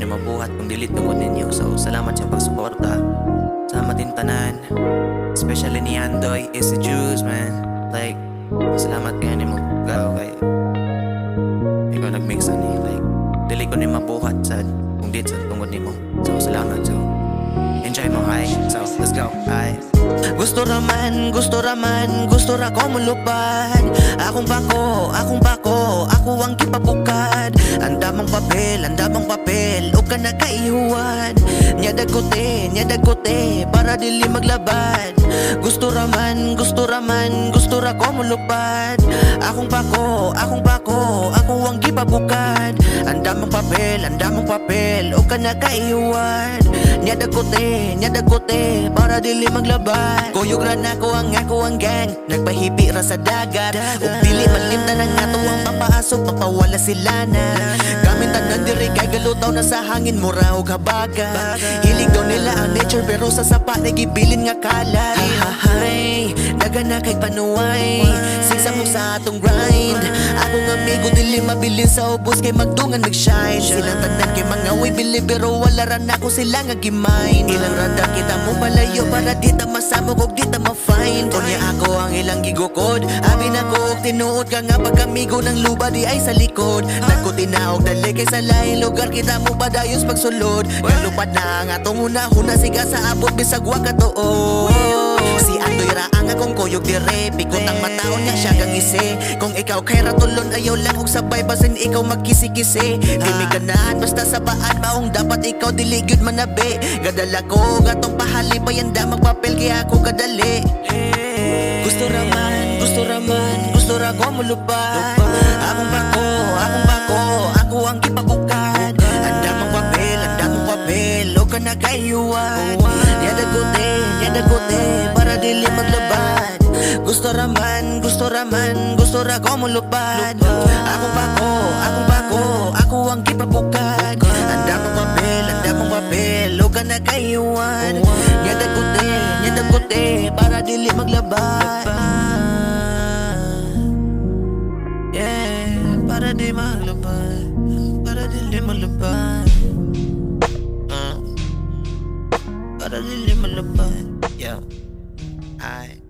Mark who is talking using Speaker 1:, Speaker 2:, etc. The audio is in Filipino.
Speaker 1: ni mabuhat kung dili tungod ninyo. So salamat sa pagsuporta sa matin tanan, especially ni Andoy is the Jews, man. Like, salamat kaya ni mo gaw kay ikaw nagmix ani. Like, dili ko ni mabuhat sa kung di sa tungod nimo. So salamat. So enjoy mo, ay. So let's go, ay. Gusto raman, gusto raman, gusto ra ko mulupad. Akong bako, ako ang gipabukad. Andamang papel, o ka na kaihuan. Nya dagote, para dili maglabad. Gusto raman, gusto ra ko mulupad. Akong bako, ako ang gipabukad. Andamang papel, o ka na kaihuan. Nya dagote, para dili maglabad. Kuyog ra na ko ang gang, nagpahipi ra sa dagat. Ug dili malimta na nga to ang papaasok, mapawala sila na. Gamit tanan diri kay galutaw na sa hangin, mura og habagat. Hilig daw nila ang nature pero sa sapa nagibilin nga kalat. Hay, daga na kay panuway, singsa mo sa atong grind. Akong amigo dili mabilin sa ubos kay magdungan mag-shine. Silang tanan kay mga way bili pero wala ra na ko sila nga gimain. Ilang rada kita mo palayo para di ta masamog og di ta ma-find. Kunya ako ang ilang gigukod, abi na ko og tinuod ka nga pagkamigo ng luba di ay sa likod. Nagkutinaog dali kay sa lain lugar kita mo padayos pagsulod. Kalupad na ang atong una-huna siga sa abot bisag wa ka tuod. Si Andoy ra ang akong kuyog dire, pikot ang mataon niya siya kang isi. Kung ikaw kay ratulon ayaw lang og sabay basin ikaw magkisi-kisi. Dili ganahan basta sabaan maong dapat ikaw dili gyud manabi. Gadala ko gatong pahali pa yan damang papel kaya ako kadali. Gusto ra ko mulupad. Akong bako, ako ang gipabukad. Andamang papel, o ka na kayuan. Nya dagote, para dili maglabad. Gusto ra ko mulupad. Akong bako, ako ang gipabukad. Andamang papel, o ka na kayuan. Nya dagote, para dili maglabad. Yeah, para di maglabad, para dili maglabad. Para dili malabad. Yo, ay.